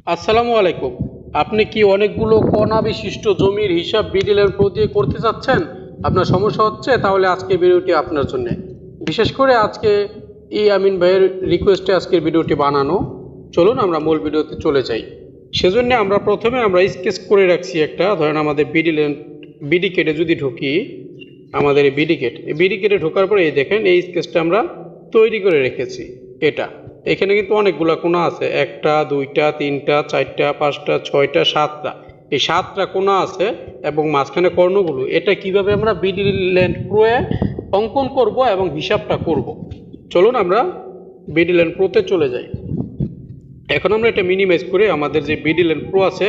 আসসালামু আলাইকুম। আপনি কি অনেকগুলো কণা বিশিষ্ট জমির হিসাব বিডিএল প্রো দিয়ে করতে চাচ্ছেন? আপনার সমস্যা হচ্ছে? তাহলে আজকের ভিডিওটি আপনার জন্য। বিশেষ করে আজকে আমিন ভাইয়ের রিকোয়েস্টে আজকের ভিডিওটি বানানো। চলুন আমরা মূল ভিডিওতে চলে যাই। সেজন্য আমরা প্রথমে স্কেচ করে রাখছি একটা, ধরেন আমাদের বিডিকেটে যদি ঢুকি, আমাদের এই বিডিকেটে ঢোকার পরে এই দেখেন এই স্কেচটা আমরা তৈরি করে রেখেছি। এটা এখানে কিন্তু অনেকগুলা কোণা আছে, একটা দুইটা তিনটা চারটা পাঁচটা ছয়টা সাতটা, এই সাতটা কোণা আছে এবং মাঝখানে কর্ণগুলো। এটা কিভাবে আমরা বিডিল্যান্ড প্রোয়ে অঙ্কন করব এবং হিসাবটা করব, চলুন আমরা বিডিল্যান্ড প্রোতে চলে যাই। এখন আমরা এটা মিনিমাইজ করে আমাদের যে বিডিল্যান্ড প্রো আছে,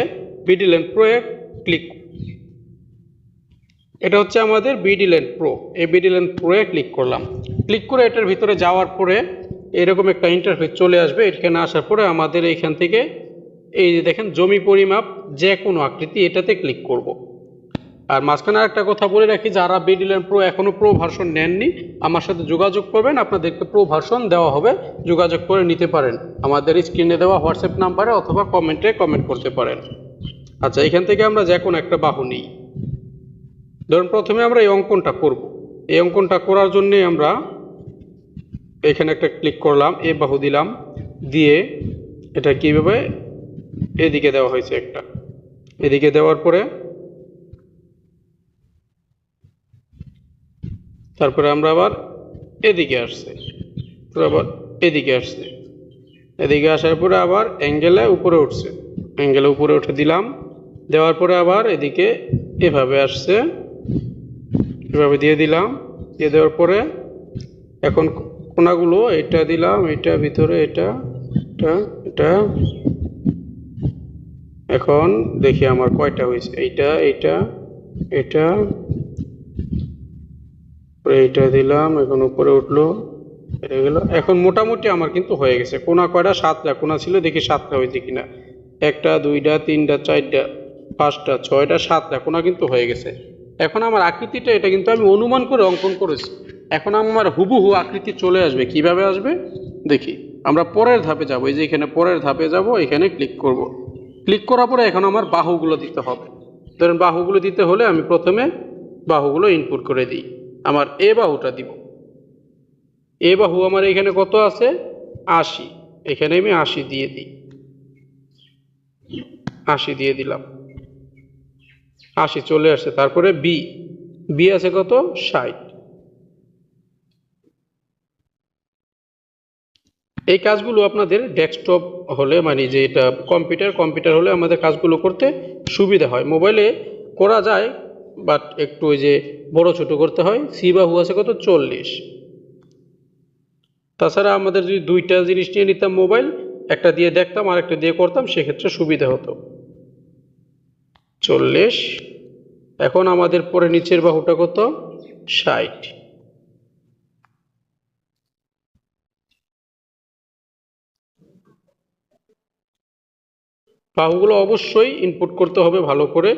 বিডিল্যান্ড প্রোয়ে ক্লিক, এটা হচ্ছে আমাদের বিডিল্যান্ড প্রো। এই বিডিল্যান্ড প্রোয়ে ক্লিক করলাম। ক্লিক করে এটার ভিতরে যাওয়ার পরে এরকম একটা ইন্টারফেস চলে আসবে। এখানে আসার পরে আমাদের এইখান থেকে এই যে দেখেন জমি পরিমাপ যে কোনো আকৃতি, এটাতে ক্লিক করব। আর মাঝখানে একটা কথা বলে রাখি, যারা বিডিল্যান্ড প্রো এখনও প্রো ভার্সন নেননি আমার সাথে যোগাযোগ করবেন, আপনাদেরকে প্রো ভার্সন দেওয়া হবে, যোগাযোগ করে নিতে পারেন আমাদের স্ক্রিনে দেওয়া হোয়াটসঅ্যাপ নাম্বারে অথবা কমেন্টে কমেন্ট করতে পারেন। আচ্ছা, এখান থেকে আমরা যে কোনো একটা বাহু নিই। ধরুন প্রথমে আমরা এই অঙ্কনটা করব। এই অঙ্কনটা করার জন্যে আমরা এখানে একটা ক্লিক করলাম, এ বাহু দিলাম, দিয়ে এটা কীভাবে এদিকে দেওয়া হয়েছে একটা, এদিকে দেওয়ার পরে তারপরে আমরা আবার এদিকে আসছে, আবার এদিকে আসছে, এদিকে আসার পরে আবার অ্যাঙ্গেলে উপরে উঠছে, অ্যাঙ্গেলে উপরে উঠে দিলাম, দেওয়ার পরে আবার এদিকে এভাবে আসছে, এভাবে দিয়ে দিলাম, দিয়ে দেওয়ার পরে এখন কোণাগুলো এটা দিলাম, এটা ভিতরে, এটা এটা এটা। এখন দেখি আমার কয়টা হয়েছে, এইটা এইটা এটা, এইটা দিলাম, এখন উপরে উঠলো, এটা গেল। এখন মোটামুটি আমার কিন্তু হয়ে গেছে। কোণা কয়টা? সাতটা কোণা ছিল, দেখি সাতটা হয়েছে কিনা। একটা দুইটা তিনটা চারটা পাঁচটা ছয়টা সাতটা কোণা কিন্তু হয়ে গেছে। এখন আমার আকৃতিটা এটা কিন্তু আমি অনুমান করে অঙ্কন করেছি। এখন আমার হুবহু আকৃতি চলে আসবে। কিভাবে আসবে দেখি। আমরা পরের ধাপে যাব, এই যে এখানে পরের ধাপে যাব, এখানে ক্লিক করব। ক্লিক করার পরে এখন আমার বাহুগুলো দিতে হবে। ধরেন বাহুগুলো দিতে হলে আমি প্রথমে বাহুগুলো ইনপুট করে দিই। আমার এ বাহুটা দিব। এ বাহু আমার এখানে কত আছে? ৮০। এখানে আমি ৮০ দিয়ে দিই, ৮০ দিয়ে দিলাম, ৮০ চলে আসছে। তারপরে বি, বি আছে কত? ৬০। এই কাজগুলো আপনাদের ডেস্কটপ হলে, মানে যে এটা কম্পিউটার হলে আমাদের কাজগুলো করতে সুবিধা হয়। মোবাইলে করা যায়, বাট একটু ওই যে বড় ছোট করতে হয়। সি বাহু আছে কত? ৪০। তাছাড়া আমাদের যদি দুইটা জিনিস নিয়ে নিতাম মোবাইল, একটা দিয়ে দেখতাম আর একটা দিয়ে করতাম, সেক্ষেত্রে সুবিধা হতো। ৪০। এখন আমাদের পরে নিচের বাহুটা কত? ৬০। বাহুগুলো অবশ্যই ইনপুট করতে হবে ভালো করে,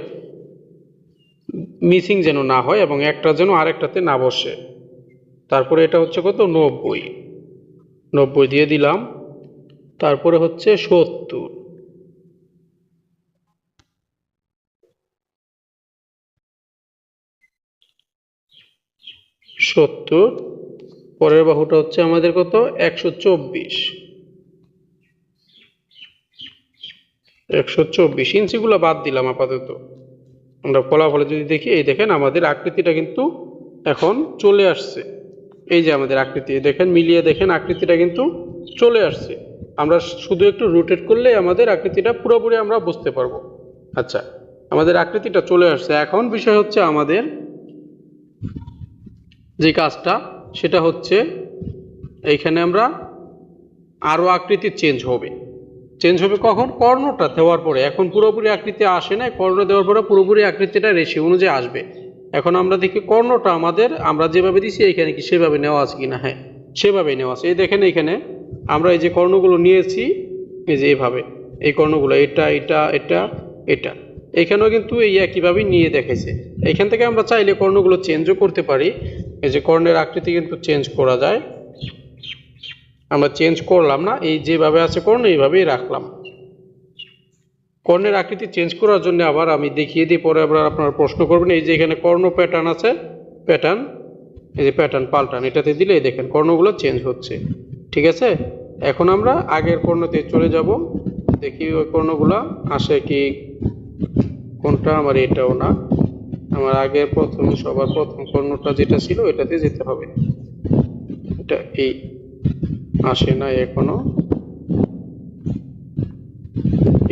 মিসিং যেন না হয় এবং একটা যেন আরেকটাতে না বসে। তারপরে এটা হচ্ছে কত? ৯০। ৯০ দিয়ে দিলাম। তারপরে হচ্ছে ৭০। ৭০। পরের বাহুটা হচ্ছে আমাদের কত? ১২৪। ১২৪ ইঞ্চিগুলো বাদ দিলাম আপাতত। আমরা ফলাফলে যদি দেখি, এই দেখেন আমাদের আকৃতিটা কিন্তু এখন চলে আসছে। এই যে আমাদের আকৃতি দেখেন, মিলিয়ে দেখেন আকৃতিটা কিন্তু চলে আসছে। আমরা শুধু একটু রোটেট করলে আমাদের আকৃতিটা পুরোপুরি আমরা বুঝতে পারবো। আচ্ছা, আমাদের আকৃতিটা চলে আসছে। এখন বিষয় হচ্ছে আমাদের যে কাজটা, সেটা হচ্ছে এইখানে আমরা আরও আকৃতি চেঞ্জ হবে। কখন? কর্ণটা দেওয়ার পরে। এখন পুরোপুরি আকৃতি আসে না, কর্ণ দেওয়ার পরে পুরোপুরি আকৃতিটা রেশিও অনুযায়ী আসবে। এখন আমরা দেখি কর্ণটা আমাদের আমরা যেভাবে দিছি এইখানে কি সেভাবে নেওয়া আছে কিনা। হ্যাঁ, সেভাবেই নেওয়া আছে। এই দেখেন এখানে আমরা এই যে কর্ণগুলো নিয়েছি, এই যে এইভাবে এই কর্ণগুলো, এটা এটা এটা এটা, এখানেও কিন্তু এই একইভাবেই নিয়ে দেখেছে। এইখান থেকে আমরা চাইলে কর্ণগুলো চেঞ্জও করতে পারি। এই যে কর্ণের আকৃতি কিন্তু চেঞ্জ করা যায়। আমরা চেঞ্জ করলাম না, এই যেভাবে আছে কর্ণ এইভাবেই রাখলাম। কর্ণের আকৃতি চেঞ্জ করার জন্য আবার আমি দেখিয়ে দিই, পরে আবার আপনারা প্রশ্ন করবেন। এই যে এখানে কর্ণ প্যাটার্ন আছে, প্যাটার্ন, এই যে প্যাটার্ন পাল্টান, এটাতে দিলে দেখেন কর্ণগুলো চেঞ্জ হচ্ছে। ঠিক আছে, এখন আমরা আগের কর্ণতে চলে যাব, দেখি ওই কর্ণগুলো আসে কি। কোনটা আমার, এটাও না, আমার আগের সবার প্রথম কর্ণটা যেটা ছিল এটাতে যেতে হবে। এটা এই আসে না এখনো।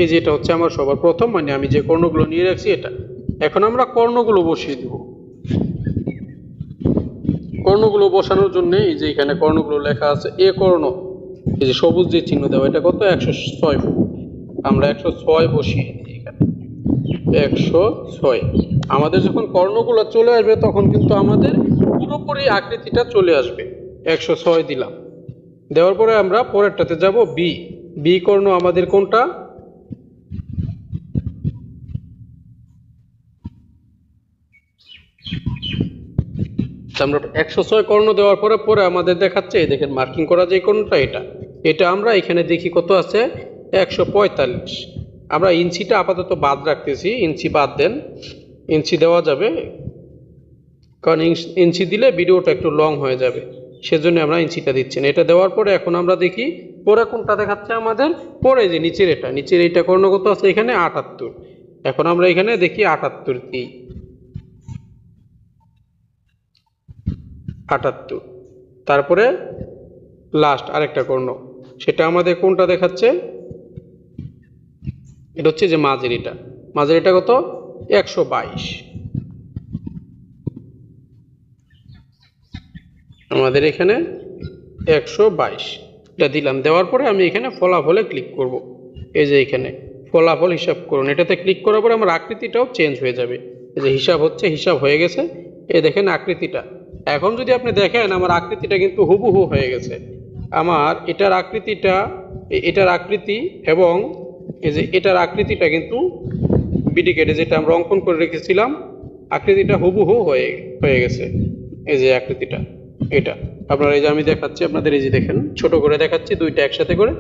এই যেটা হচ্ছে আমার সবার প্রথম, মানে আমি যে কর্ণগুলো নিয়ে রাখছি এটা। এখন আমরা কর্ণগুলো বসিয়ে দিব। কর্ণগুলো বসানোর জন্য এই যে এখানে কর্ণগুলো লেখা আছে, এ কর্ণ, এই যে সবুজ যে চিহ্ন দেওয়া, এটা কত, 106 ফুট। আমরা 106 বসিয়ে দিই এখানে, 106। আমাদের যখন কর্ণগুলো চলে আসবে তখন কিন্তু আমাদের পুরোপুরি আকৃতিটা চলে আসবে। 106 দিলাম, দেওয়ার পরে আমরা পরেরটাতে যাব, বি। বি কর্ণ আমাদের কোনটা, আমরা 106 কর্ণ দেওয়ার পরে পরে আমাদের দেখাচ্ছে, এই দেখেন মার্কিং করা যে কর্ণটা, এটা আমরা এখানে দেখি কত আছে, 145। আমরা ইঞ্চিটা আপাতত বাদ রাখতেছি, ইঞ্চি বাদ দেন, ইঞ্চি দেওয়া যাবে, কারণ ইঞ্চি দিলে ভিডিওটা একটু লং হয়ে যাবে, সেজন্য আমরা ইঞ্চিটা দিচ্ছি না। এটা দেওয়ার পরে এখন আমরা দেখি পরে কোনটা দেখাচ্ছে আমাদের, পরে যে নিচের এটা কর্ণ কত আছে এখানে, 78। এখন আমরা এখানে দেখি 78 কি, 78। তারপরে লাস্ট আরেকটা কর্ণ, সেটা আমাদের কোনটা দেখাচ্ছে, এটা হচ্ছে যে মাঝের এটা কত, 122। আমাদের এখানে 122 এটা দিলাম, দেওয়ার পরে আমি এখানে ফলাফলে ক্লিক করব। এই যে এখানে ফলাফল হিসাব করুন, এটাতে ক্লিক করার পরে আমার আকৃতিটাও চেঞ্জ হয়ে যাবে। এই যে হিসাব হচ্ছে, হিসাব হয়ে গেছে, এই দেখেন আকৃতিটা। এখন যদি আপনি দেখেন আমার আকৃতিটা কিন্তু হুবহু হয়ে গেছে। আমার এটার আকৃতি এবং এই যে এটার আকৃতিটা কিন্তু বিডি কেটে যেটা আমরা অঙ্কন করে রেখেছিলাম, আকৃতিটা হুবহু হয়ে গেছে। এই যে আকৃতিটা, এটা আপনারা, এই যে আমি দেখাচ্ছি আপনাদের, এই যে দেখেন ছোট করে দেখাচ্ছি, দুইটা একসাথে করে,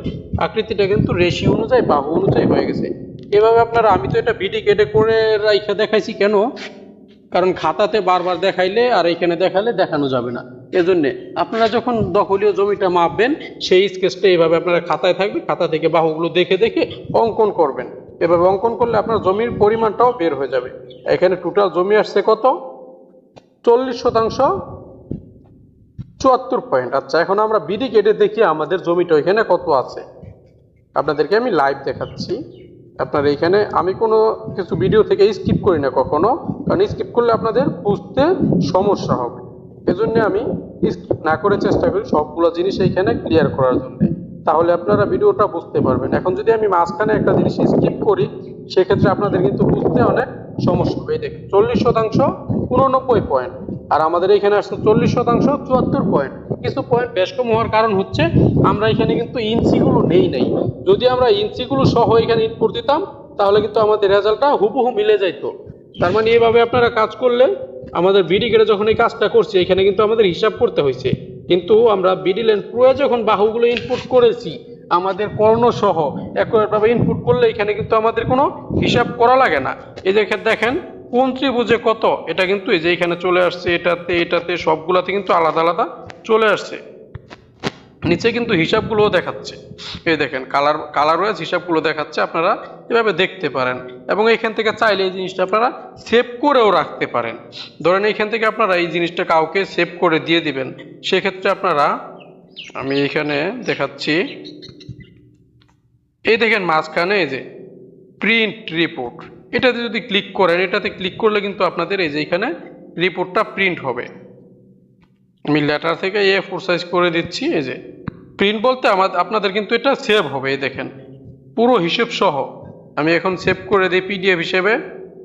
আকৃতিটা কিন্তু রেশিও অনুযায়ী, বাহু অনুযায়ী হয়ে গেছে। এভাবে আপনারা, আমি তো এটা বিডি কেটে করে রাইখা দেখাইছি কেন, কারণ খাতাতে বারবার দেখাইলে আর এখানে দেখালে দেখানো যাবে না। এজন্য আপনারা যখন দখলীয় জমিটা মাপবেন, সেই স্কেচটা এইভাবে আপনারা খাতায় থাকবে, খাতা থেকে বাহুগুলো দেখে দেখে অঙ্কন করবেন। এভাবে অঙ্কন করলে আপনার জমির পরিমাণটাও বের হয়ে যাবে। এখানে টোটাল জমি আসছে কত, 40%, 74 পয়েন্ট। আচ্ছা, এখন আমরা বিডি কেটে দেখি আমাদের জমিটা এখানে কত আছে। আপনাদেরকে আমি লাইভ দেখাচ্ছি। আপনার এইখানে আমি কোনো কিছু ভিডিও থেকে স্কিপ করি না কখনো, কারণ স্কিপ করলে আপনাদের বুঝতে সমস্যা হবে। এজন্য আমি স্কিপ না করে চেষ্টা করি সবগুলো জিনিস এইখানে ক্লিয়ার করার জন্য, তাহলে আপনারা ভিডিওটা বুঝতে পারবেন। এখন যদি আমি মাঝখানে একটা জিনিস স্কিপ করি, সেক্ষেত্রে আপনাদের কিন্তু বুঝতে অনেক সমস্যা হবে। দেখুন 40% 89 পয়েন্ট, আর আমাদের এখানে আসছে 40% 74 পয়েন্ট। কিছু পয়েন্ট বেশ কম হওয়ার কারণ হচ্ছে আমরা এখানে কিন্তু ইঞ্চিগুলো নেই নাই। যদি আমরা ইঞ্চিগুলো সহ এখানে ইনপুট দিতাম, তাহলে কিন্তু আমাদের রেজাল্টটা হুবহু মিলে যাইতো। তার মানে এইভাবে আপনারা কাজ করলে, আমাদের বিডি কেটে যখন এই কাজটা করছি, এখানে কিন্তু আমাদের হিসাব করতে হয়েছে, কিন্তু আমরা বিডি লেন প্রো যখন বাহুগুলো ইনপুট করেছি, আমাদের কর্ণ সহ একইভাবে ইনপুট করলে এখানে কিন্তু আমাদের কোনো হিসাব করা লাগে না। এই দেখেন কোন ত্রিভুজে কত, এটা কিন্তু এই যে এখানে চলে আসছে, এটাতে সবগুলাতে কিন্তু আলাদা আলাদা চলে আসছে। নিচে কিন্তু হিসাবগুলোও দেখাচ্ছে, এই দেখেন কালার ওয়াইজ হিসাবগুলো দেখাচ্ছে, আপনারা এভাবে দেখতে পারেন। এবং এখান থেকে চাইলে এই জিনিসটা আপনারা সেভ করেও রাখতে পারেন। ধরেন এখান থেকে আপনারা এই জিনিসটা কাউকে সেভ করে দিয়ে দিবেন, সেক্ষেত্রে আপনারা, আমি এখানে দেখাচ্ছি, এই দেখেন মাঝখানে এই যে প্রিন্ট রিপোর্ট, এটাতে যদি ক্লিক করেন, এটাতে ক্লিক করলে কিন্তু আপনাদের এই যে এখানে রিপোর্টটা প্রিন্ট হবে। আমি লেটার থেকে A4 সাইজ করে দিচ্ছি। এই যে প্রিন্ট বলতে আপনাদের কিন্তু এটা সেভ হবে। এই দেখেন পুরো হিসেব সহ আমি এখন সেভ করে দিই PDF হিসেবে,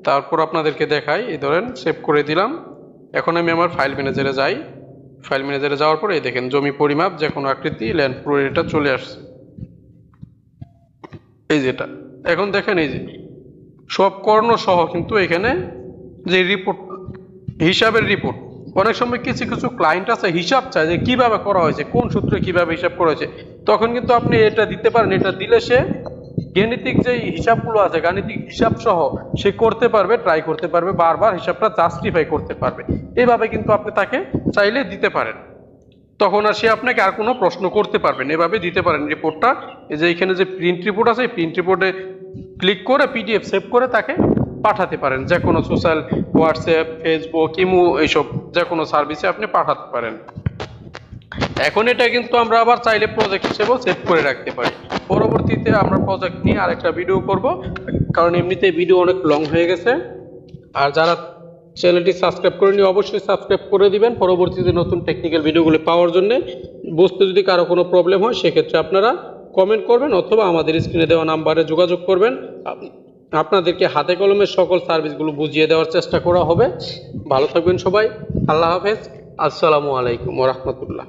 তারপর আপনাদেরকে দেখাই। এই ধরেন সেভ করে দিলাম। এখন আমি আমার ফাইল ম্যানেজারে যাই। ফাইল ম্যানেজারে যাওয়ার পরে এই দেখেন জমি পরিমাপ, যে কোনো আকৃতি, ল্যান্ড পুরো এটা চলে আসছে। এই যেটা এখন দেখেন, এই যে সব কর্ণ সহ কিন্তু এখানে যে রিপোর্ট, হিসাবের রিপোর্ট। অনেক সময় কিছু কিছু ক্লায়েন্ট আছে হিসাব চায় যে কিভাবে করা হয়েছে, কোন সূত্রে কিভাবে হিসাব করা হয়েছে, তখন কিন্তু আপনি এটা দিতে পারেন। এটা দিলে সে গাণিতিক যে হিসাবগুলো আছে, গাণিতিক হিসাব সহ সে করতে পারবে, ট্রাই করতে পারবে, বারবার হিসাবটা জাস্টিফাই করতে পারবে। এভাবে কিন্তু আপনি তাকে চাইলে দিতে পারেন, তখন আর সে আপনাকে আর কোনো প্রশ্ন করতে পারবেন। এভাবে দিতে পারেন রিপোর্টটা। এই যে এখানে যে প্রিন্ট রিপোর্ট আছে, প্রিন্ট রিপোর্টে ক্লিক করে পিডিএফ সেভ করে তাকে পাঠাতে পারেন, যে কোনো সোশ্যাল, হোয়াটসঅ্যাপ, ফেসবুক, ইমো, এইসব যে কোনো সার্ভিসে আপনি পাঠাতে পারেন। এখন এটা কিন্তু আমরা আবার চাইলে প্রজেক্ট হিসেবেও সেভ করে রাখতে পারি। পরবর্তীতে আমরা প্রজেক্ট নিয়ে আরেকটা ভিডিও করব, কারণ এমনিতে ভিডিও অনেক লং হয়ে গেছে। আর যারা চ্যানেলটি সাবস্ক্রাইব করেনি অবশ্যই সাবস্ক্রাইব করে দিবেন পরবর্তীতে নতুন টেকনিক্যাল ভিডিওগুলো পাওয়ার জন্য। বুঝতে যদি কারো কোনো প্রবলেম হয় সেক্ষেত্রে আপনারা কমেন্ট করবেন অথবা আমাদের স্ক্রিনে দেওয়া নাম্বারে যোগাযোগ করবেন। আপনাদেরকে হাতে কলমে সকল সার্ভিসগুলো বুঝিয়ে দেওয়ার চেষ্টা করা হবে। ভালো থাকবেন সবাই। আল্লাহ হাফেজ। আসসালামু আলাইকুম ওয়া রাহমাতুল্লাহ।